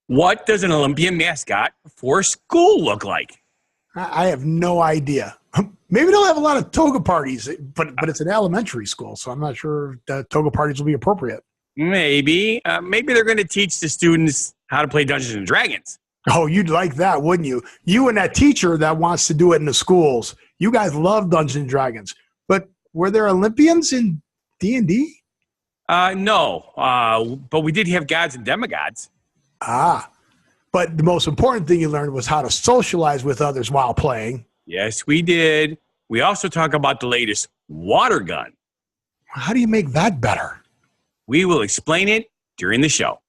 What does an Olympian mascot for school look like? I have no idea. Maybe they'll have a lot of toga parties, but it's an elementary school, so I'm not sure that toga parties will be appropriate. Maybe. Maybe they're going to teach the students how to play Dungeons and Dragons. Oh, you'd like that, wouldn't you? You and that teacher that wants to do it in the schools. You guys love Dungeons and Dragons. But were there Olympians in D&D? No, but we did have gods and demigods. But the most important thing you learned was how to socialize with others while playing. Yes, we did. We also talk about the latest water gun. How do you make that better? We will explain it during the show.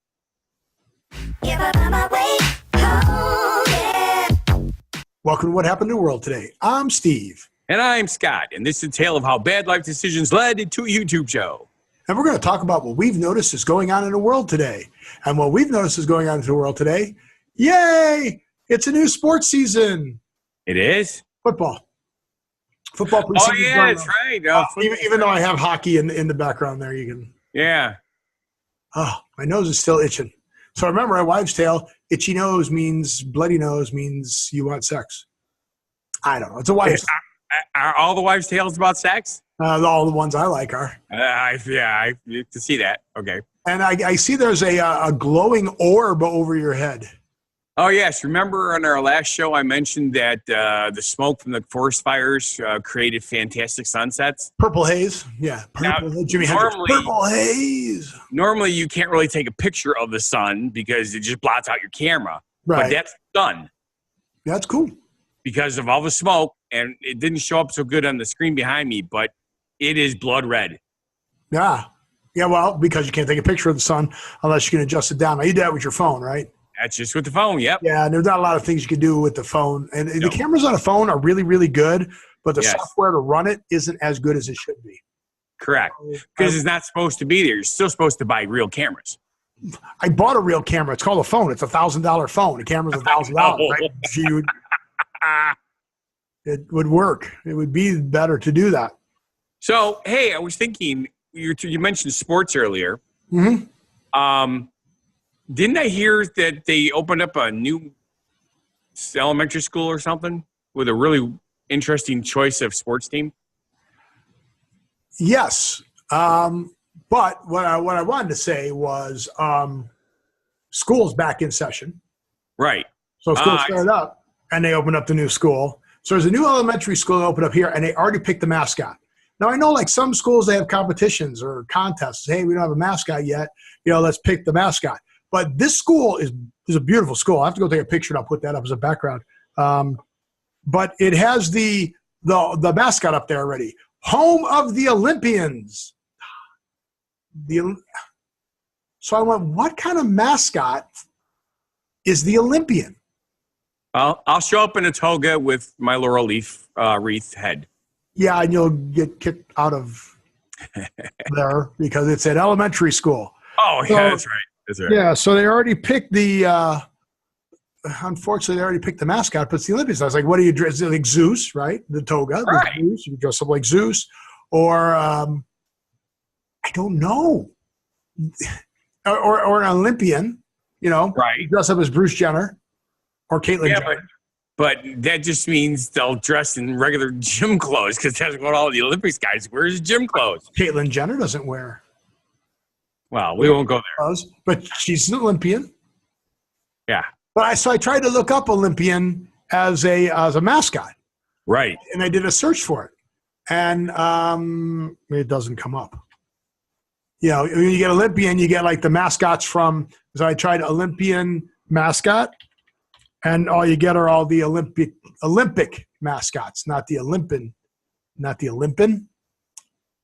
Welcome to What Happened in the World Today. I'm Steve. And I'm Scott, and this is a tale of how bad life decisions led to a YouTube show. And we're going to talk about what we've noticed is going on in the world today. And what we've noticed is going on in the world today, yay, it's a new sports season. It is? Football preseason. Oh, yeah, that's right. Even though I have hockey in the background there, you can. Yeah. Oh, my nose is still itching. So remember, a wives' tale, itchy nose means bloody nose means you want sex. I don't know. It's a wives' tale. Are all the wives' tales about sex? All the ones I like are. I to see that. Okay. And I see there's a glowing orb over your head. Oh, yes. Remember on our last show, I mentioned that the smoke from the forest fires created fantastic sunsets? Purple haze. Yeah. Jimi Hendrix. Purple haze. Normally, you can't really take a picture of the sun because it just blots out your camera. Right. But that's done. That's cool. Because of all the smoke, and it didn't show up so good on the screen behind me, but it is blood red. Yeah. Yeah, well, because you can't take a picture of the sun unless you can adjust it down. Now, you do that with your phone, right? That's just with the phone, yep. Yeah, and there's not a lot of things you can do with the phone. And the cameras on a phone are really, really good, but the software to run it isn't as good as it should be. Correct. Because it's not supposed to be there. You're still supposed to buy real cameers. I bought a real camera. It's called a phone. It's $1,000 phone. The camera's $1,000, right? It would work. It would be better to do that. So, hey, I was thinking, you mentioned sports earlier. Mm-hmm. Didn't I hear that they opened up a new elementary school or something with a really interesting choice of sports team? Yes. But what I wanted to say was school's back in session. Right. So school started up, and they opened up the new school. So there's a new elementary school that opened up here, and they already picked the mascot. Now, I know like some schools, they have competitions or contests. Hey, we don't have a mascot yet. Let's pick the mascot. But this school is a beautiful school. I have to go take a picture, and I'll put that up as a background. But it has the mascot up there already. Home of the Olympians. So I went, what kind of mascot is the Olympian? I'll show up in a toga with my laurel leaf wreath head. Yeah, and you'll get kicked out of there because it's an elementary school. Oh, yeah, that's right. That's right. Yeah, so they already picked unfortunately, they already picked the mascot, but it's the Olympians. I was like, what do you dress like Zeus, right? The toga. Right. Zeus. You dress up like Zeus. Or, I don't know. Or an Olympian, Right. You dress up as Bruce Jenner or Caitlyn Jenner. But that just means they'll dress in regular gym clothes because that's what all the Olympics guys wear is gym clothes. Caitlyn Jenner doesn't wear. Well, we won't go there. But she's an Olympian. Yeah. So I tried to look up Olympian as a mascot. Right. And I did a search for it. And it doesn't come up. When you get Olympian, you get like the mascots from – so I tried Olympian mascot. And all you get are all the Olympic mascots, not the Olympian.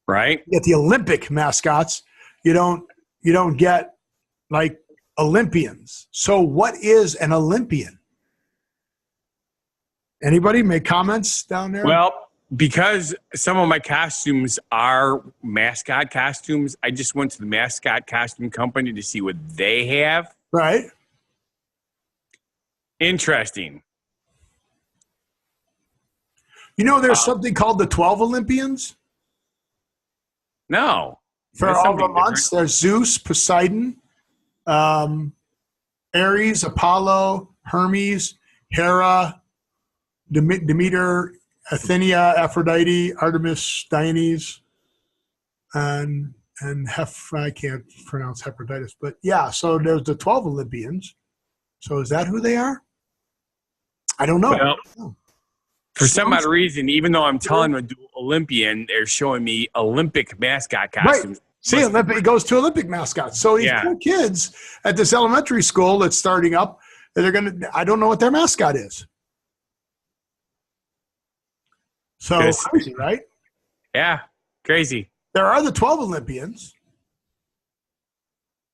Right. You get the Olympic mascots. You don't get like Olympians. So what is an Olympian? Anybody make comments down there? Well, because some of my costumes are mascot costumes, I just went to the mascot costume company to see what they have. Right. Interesting. There's something called the 12 Olympians? No. For all the months, there's Zeus, Poseidon, Ares, Apollo, Hermes, Hera, Demeter, Athena, Aphrodite, Artemis, Dionys, and I can't pronounce Hepatitis, but yeah. So there's the 12 Olympians. So is that who they are? I don't know. Well, for some odd reason, even though I'm telling them to do Olympian, they're showing me Olympic mascot costumes. Right. See, it goes to Olympic mascots. So these poor kids at this elementary school that's starting up, I don't know what their mascot is. So crazy, right? Yeah, crazy. There are the 12 Olympians.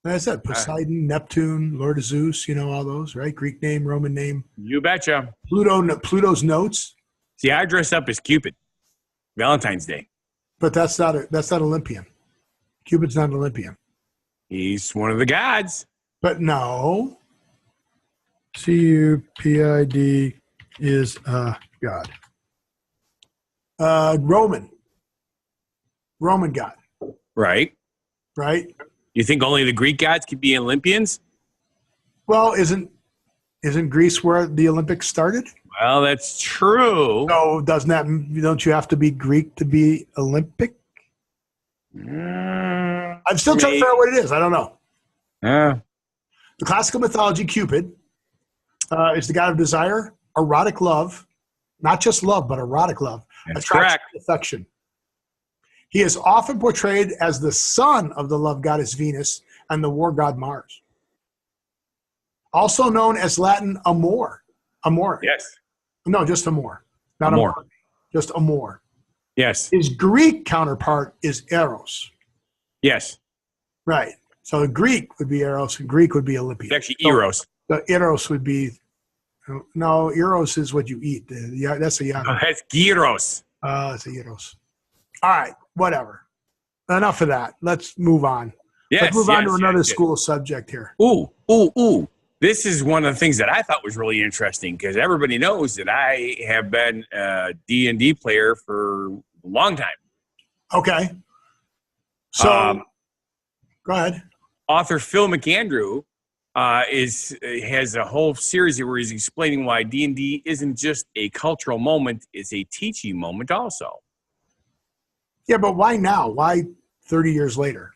Like I said, Poseidon, Neptune, Lord of Zeus, all those, right? Greek name, Roman name. You betcha. Pluto's notes. See, I dress up as Cupid. Valentine's Day. But that's not Olympian. Cupid's not an Olympian. He's one of the gods. But no. Cupid is a god. Roman god. Right. Right? You think only the Greek gods could be Olympians? Well, isn't Greece where the Olympics started? Well, that's true. So don't you have to be Greek to be Olympic? I'm still trying to figure out what it is. I don't know. The classical mythology, Cupid is the god of desire, erotic love, not just love, but erotic love, attraction, affection. He is often portrayed as the son of the love goddess Venus and the war god Mars. Also known as Latin Amor. Amor. Yes. No, just Amor. Not Amor. Just Amor. Yes. His Greek counterpart is Eros. Yes. Right. So Greek would be Eros and Greek would be Olympian. It's actually Eros. So Eros would be – no, Eros is what you eat. Yeah, that's a Yahoo. No, that's Gyros. It's a Eros. All right. Whatever. Enough of that. Let's move on. Yes, Let's move on to another school subject here. Ooh. This is one of the things that I thought was really interesting because everybody knows that I have been a D&D player for a long time. Okay. So go ahead. Author Phil McAndrew has a whole series where he's explaining why D&D isn't just a cultural moment, it's a teaching moment also. Yeah, but why now? Why 30 years later?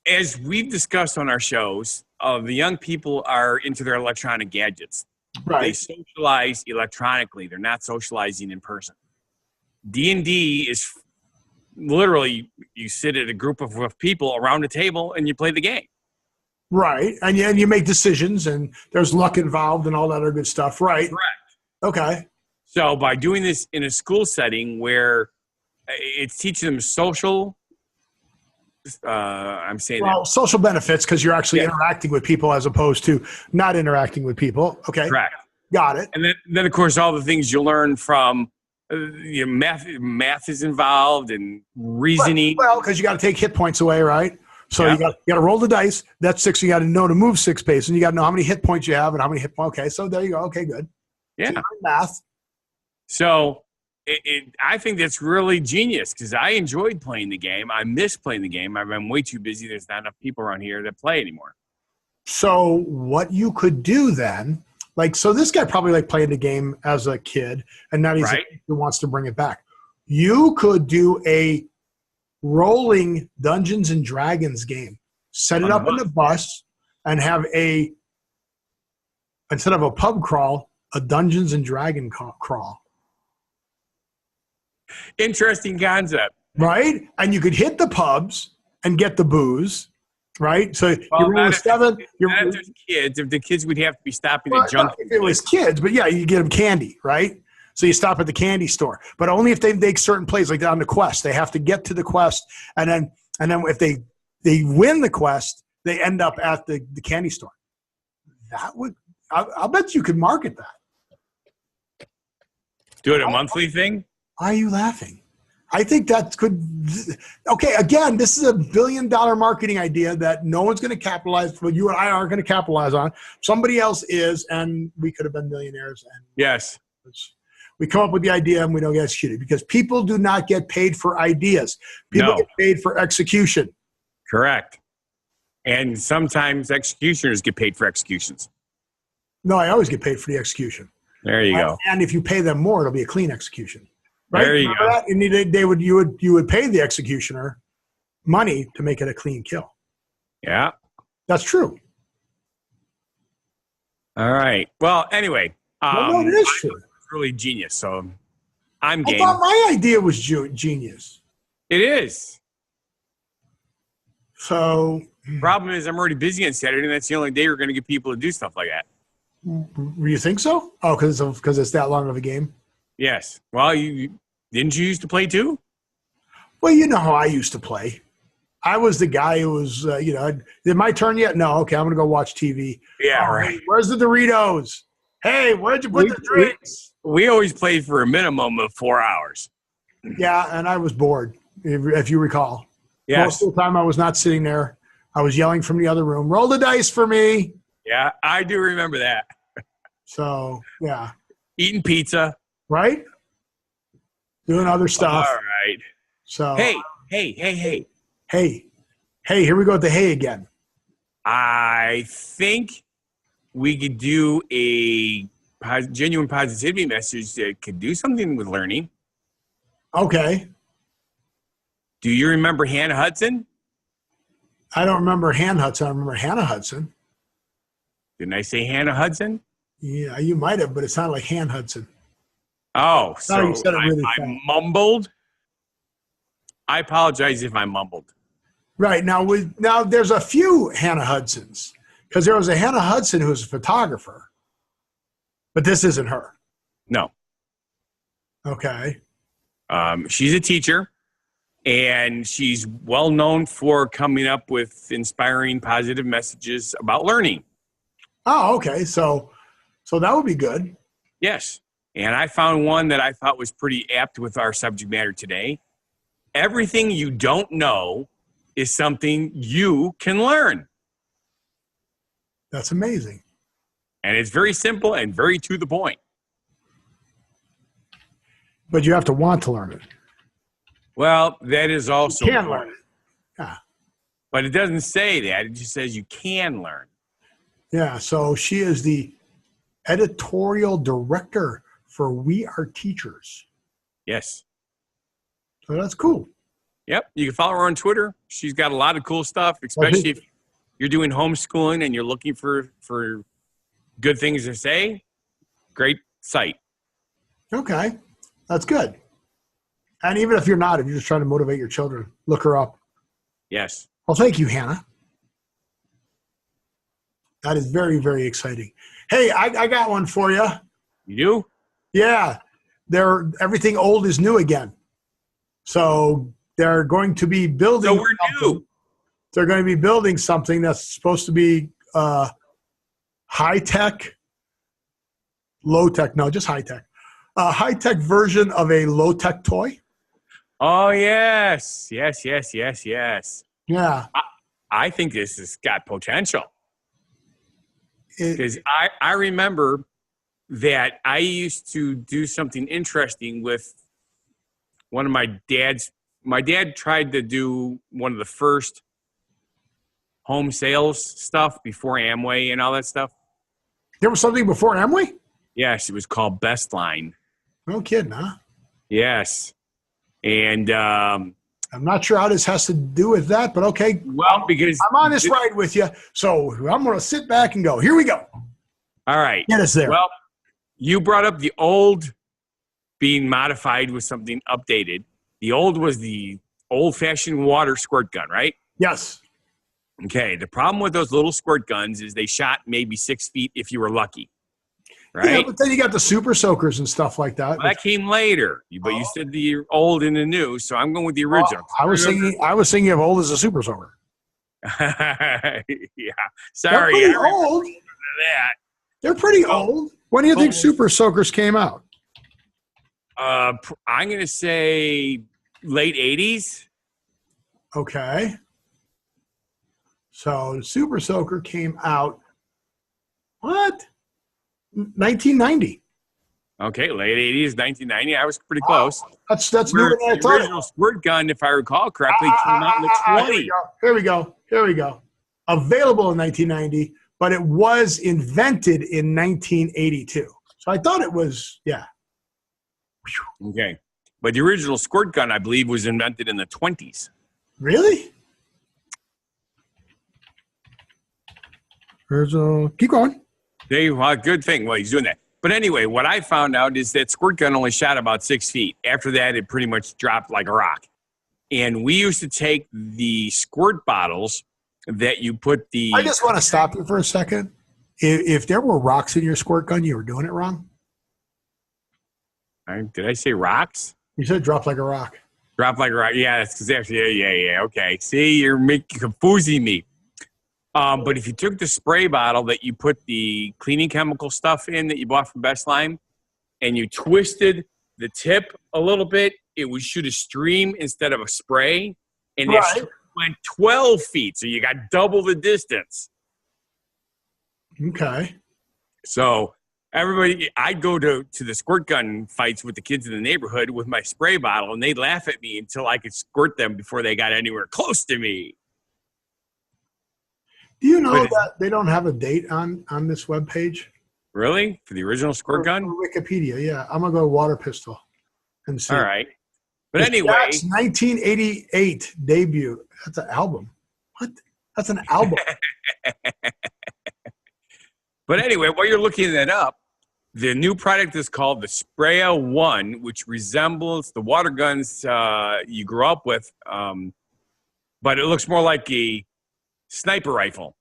As we've discussed on our shows, the young people are into their electronic gadgets. Right. They socialize electronically. They're not socializing in person. D&D is literally you sit at a group of people around a table and you play the game. Right. And you make decisions and there's luck involved and all that other good stuff. Right. Correct. Okay. So by doing this in a school setting where it's teaching them social social benefits because you're actually interacting with people as opposed to not interacting with people. Okay. Correct. Got it. And then of course, all the things you learn from math is involved and reasoning. Well, because you got to take hit points away, right? So you got to roll the dice. That's 6. You got to know to move 6 paces, and you got to know how many hit points you have and how many hit points. Okay, so there you go. Okay, good. Yeah. So math. So I think that's really genius because I enjoyed playing the game. I miss playing the game. I've been way too busy. There's not enough people around here that play anymore. So what you could do then, so this guy probably playing the game as a kid, and now he wants to bring it back. You could do a rolling Dungeons and Dragons game. Set it up in the bus and have instead of a pub crawl, a Dungeons and Dragon crawl. Interesting concept. Right? And you could hit the pubs and get the booze, right? So you roll a 7. If there's kids, if the kids would have to be stopping at junk. If it was kids, but yeah, you get them candy, right? So you stop at the candy store, but only if they make certain plays, like on the quest. They have to get to the quest, and then if they win the quest, they end up at the candy store. That would, I'll bet you could market that. Do it a monthly thing? Why are you laughing? I think that could. Okay, again, this is a $1 billion marketing idea that no one's going to capitalize. But you and I aren't going to capitalize on. Somebody else is, and we could have been millionaires. And yes. We come up with the idea and we don't get executed because people do not get paid for ideas. People get paid for execution. Correct. And sometimes executioners get paid for executions. No, I always get paid for the execution. There you go. And if you pay them more, it'll be a clean execution. Right? There you Remember go. that? And you would pay the executioner money to make it a clean kill. Yeah. That's true. All right. Well, anyway. No, it is true. It's really genius. So I'm I game. thought my idea was genius. It is. So Problem is, I'm already busy on Saturday, and that's the only day we're going to get people to do stuff like that. you think so? Oh, because it's that long of a game? Yes. Well, didn't you used to play too? Well, you know how I used to play. I was the guy who was, did my turn yet? No. Okay, I'm going to go watch TV. Yeah, Oh, right. hey, where's the Doritos? Hey, where'd you put the drinks? We always played for a minimum of 4 hours. Yeah, and I was bored, if you recall. Yes. Most of the time I was not sitting there. I was yelling from the other room, roll the dice for me. Yeah, I do remember that. So, yeah. Eating pizza. Right? Doing other stuff. All right. So Hey. Hey, here we go with the hey again. I think we could do a genuine positivity message that could do something with learning. Okay. Do you remember Hannah Hudson? I don't remember Han Hudson. I remember Hannah Hudson. Didn't I say Hannah Hudson? Yeah, you might have, but it sounded like Han Hudson. Oh, so you said it really I fast. mumbled. I apologize if I mumbled. Right. Now there's a few Hannah Hudsons, because there was a Hannah Hudson who was a photographer, but this isn't her. No. Okay. She's a teacher, and she's well known for coming up with inspiring, positive messages about learning. Oh, okay. So that would be good. Yes. And I found one that I thought was pretty apt with our subject matter today. Everything you don't know is something you can learn. That's amazing. And it's very simple and very to the point. But you have to want to learn it. Well, that is also You can important. learn it. Yeah. But it doesn't say that. It just says you can learn. Yeah. So she is the editorial director for We Are Teachers. Yes. So that's cool. Yep. You can follow her on Twitter. She's got a lot of cool stuff, especially if you're doing homeschooling and you're looking for good things to say. Great site. Okay. That's good. And even if you're not, if you're just trying to motivate your children, look her up. Yes. Well, thank you, Hannah. That is very, very exciting. Hey, I got one for you. You do? Yeah. Everything old is new again. So they're going to be building. So we're new. They're going to be building something that's supposed to be high-tech, low-tech. No, just high-tech. A high-tech version of a low-tech toy. Oh, yes. Yes. Yeah. I think this has got potential. It- Because I remember that I used to do something interesting with one of my dad's. My dad tried to do one of the first home sales stuff before Amway and all that stuff. there was something before Amway? Yes, it was called Best Line. No kidding, huh? Yes. And, I'm not sure how this has to do with that, but okay. well, because I'm on this ride with you, so I'm going to sit back and go. Here we go. all right. Get us there. Well, you brought up the old being modified with something updated. The old was the old-fashioned water squirt gun, right? Yes. Okay. The problem with those little squirt guns is they shot maybe 6 feet if you were lucky, Yeah, right? but then you got the super soakers and stuff like that. Well, that came later, but you said the old and the new, so I'm going with the original. I was thinking of old as a super soaker. Yeah. They're Sorry. pretty I remember old. that. They're pretty old. When do you think super soakers came out? I'm going to say late 80s. Okay. So the super soaker came out, what? 1990. Okay, late 80s, 1990. I was pretty close. That's Where newer than I the thought. original squirt gun, if I recall correctly, came out in the 20s. Here we go. available in 1990, but it was invented in 1982. So I thought it was, yeah. Okay. But the original squirt gun, I believe, was invented in the 20s. Really? Keep going. Good thing. Well, he's doing that. But anyway, what I found out is that squirt gun only shot about 6 feet. After that, it pretty much dropped like a rock. And we used to take the squirt bottles that you put the... I just want to stop you for a second. If there were rocks in your squirt gun, you were doing it wrong. Did I say rocks? You said drop like a rock. Drop like a rock. Yeah, that's exactly. Yeah. Okay. See, you're confusing me. But if you took the spray bottle that you put the cleaning chemical stuff in that you bought from Best Lime and you twisted the tip a little bit, it would shoot a stream instead of a spray. And it went 12 feet. So you got double the distance. Okay. So I'd go to the squirt gun fights with the kids in the neighborhood with my spray bottle, and they'd laugh at me until I could squirt them before they got anywhere close to me. Do you know that they don't have a date on this webpage? Really? For the original squirt gun? Wikipedia, yeah. I'm going to go water pistol and see. All right. But anyway. That's 1988 debut. That's an album. What? That's an album. But anyway, while you're looking that up, the new product is called the Spyra One, which resembles the water guns you grew up with, but it looks more like a sniper rifle.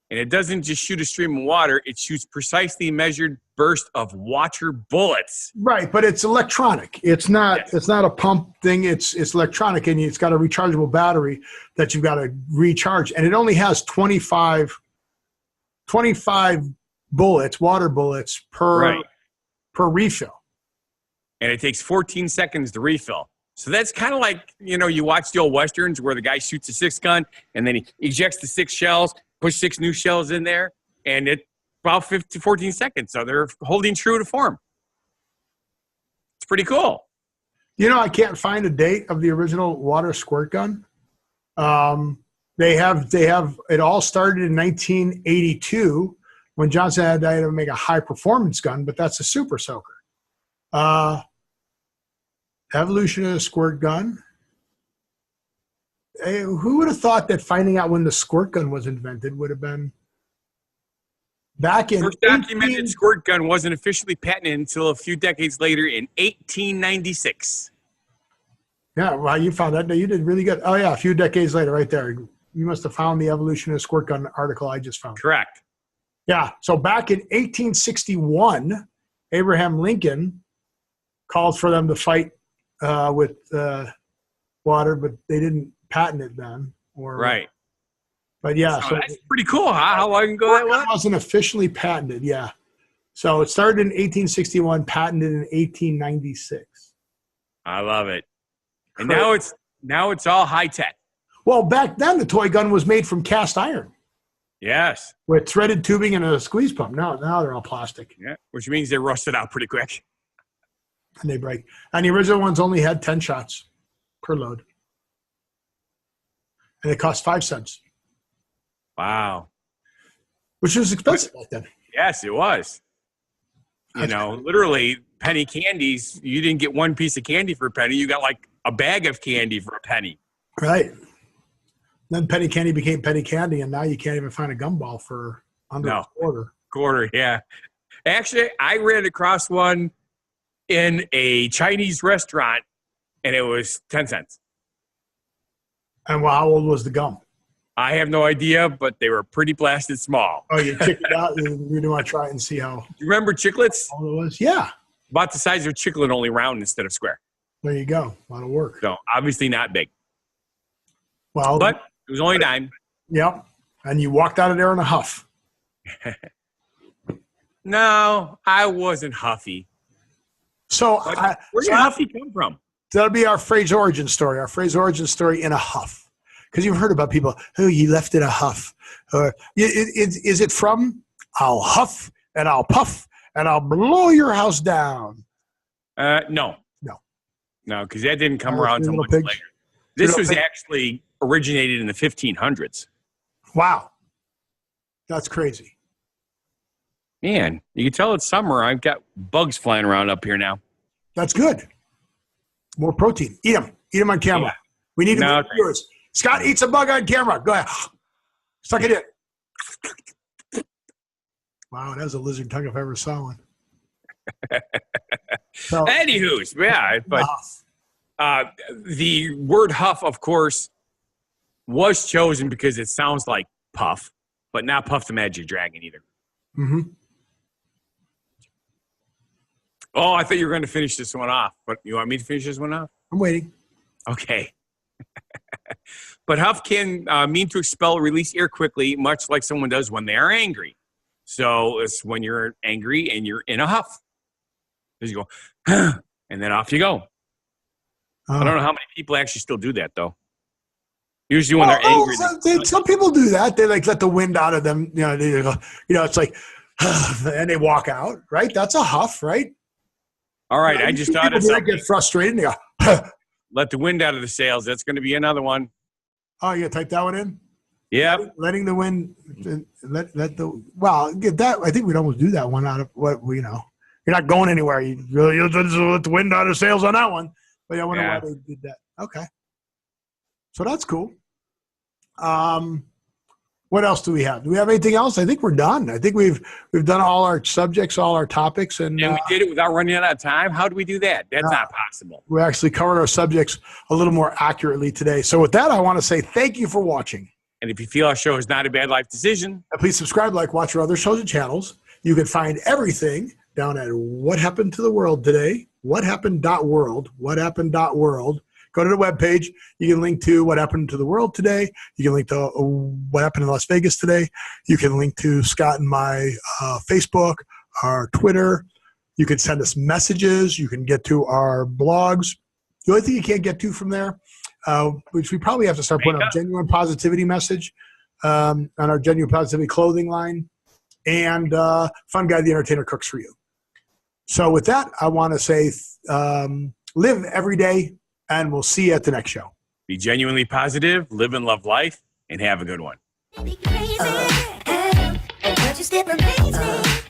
And it doesn't just shoot a stream of water, it shoots precisely measured burst of water bullets. Right, but it's electronic. It's not a pump thing, it's electronic, and it's got a rechargeable battery that you've got to recharge. And it only has 25 bullets, water bullets per refill. And it takes 14 seconds to refill. So that's kind of like, you watch the old Westerns where the guy shoots a 6 gun and then he ejects the 6 shells, push 6 new shells in there, and it's about 14 seconds. So they're holding true to form. It's pretty cool. I can't find a date of the original water squirt gun. They have it all started in 1982 when Johnson had to make a high performance gun, but that's a super soaker. Evolution of the squirt gun. Who would have thought that finding out when the squirt gun was invented would have been back in... First documented squirt gun wasn't officially patented until a few decades later in 1896. Yeah, well, you found that. No, you did really good. Oh, yeah, a few decades later right there. You must have found the evolution of the squirt gun article I just found. Correct. Yeah, so back in 1861, Abraham Lincoln called for them to fight with water, but they didn't patent it then. Right. But yeah. So that's pretty cool. How long ago that was? It wasn't officially patented, yeah. So it started in 1861, patented in 1896. I love it. And now it's all high tech. Well, back then the toy gun was made from cast iron. Yes. With threaded tubing and a squeeze pump. Now they're all plastic. Yeah, which means they rusted out pretty quick. And they break. And the original ones only had 10 shots per load. And it cost 5 cents. Wow. Which was expensive back then. Yes, it was. Literally penny candies. You didn't get one piece of candy for a penny. You got like a bag of candy for a penny. Right. Then penny candy became penny candy, and now you can't even find a gumball for under a quarter. Quarter, yeah. Actually, I ran across one in a Chinese restaurant, and it was 10 cents. And how old was the gum? I have no idea, but they were pretty blasted small. Oh, you checked it out? You want to try it and see how... You remember chiclets? How old it was? Yeah. About the size of a chiclet, only round instead of square. There you go. A lot of work. So, obviously not big. Well... But it was only a dime. Yep. And you walked out of there in a huff. No, I wasn't huffy. So, where did huffy come from? That'll be our phrase origin story. Our phrase origin story in a huff. Because you've heard about people, you left in a huff. Is it from, I'll huff and I'll puff and I'll blow your house down? No. No, because that didn't come around until much later. This was actually originated in the 1500s. Wow. That's crazy. Man, you can tell it's summer. I've got bugs flying around up here now. That's good. More protein. Eat them. Eat them on camera. Yeah. We need to be viewers. Scott eats a bug on camera. Go ahead. Suck it in. Wow, that was a lizard tongue if I ever saw one. So, anywho's, yeah, but the word huff, of course, was chosen because it sounds like puff, but not Puff the Magic Dragon either. Mm-hmm. Oh, I thought you were going to finish this one off, but you want me to finish this one off? I'm waiting. Okay. But huff can mean to expel or release air quickly, much like someone does when they are angry. So it's when you're angry and you're in a huff. You go, and then off you go. I don't know how many people actually still do that, though. Usually when they're angry. Some people do that. They like let the wind out of them. You know, they go, it's like, and they walk out, right? That's a huff, right? All right, I just thought of something. Get frustrated and they go, let the wind out of the sails. That's going to be another one. Oh, you type that one in? Yeah. Letting the wind, get that. I think we'd almost do that one out of what we know. You're not going anywhere. You just let the wind out of the sails on that one. But I wonder why they did that. Okay. So that's cool. What else do we have? Do we have anything else? I think we're done. I think we've done all our subjects, all our topics. And we did it without running out of time? How do we do that? That's not possible. We actually covered our subjects a little more accurately today. So with that, I want to say thank you for watching. And if you feel our show is not a bad life decision, please subscribe, watch our other shows and channels. You can find everything down at What Happened to the World Today, whathappened.world, whathappened.world. Go to the webpage. You can link to What Happened to the World today. You can link to What Happened in Las Vegas today. You can link to Scott and my Facebook, our Twitter. You can send us messages. You can get to our blogs. The only thing you can't get to from there, which we probably have to start putting up, Genuine Positivity message on our Genuine Positivity clothing line, and Fun Guy the Entertainer Cooks for You. So with that, I want to say live every day, and we'll see you at the next show. Be genuinely positive, live and love life, and have a good one. Be crazy, and just it remains me.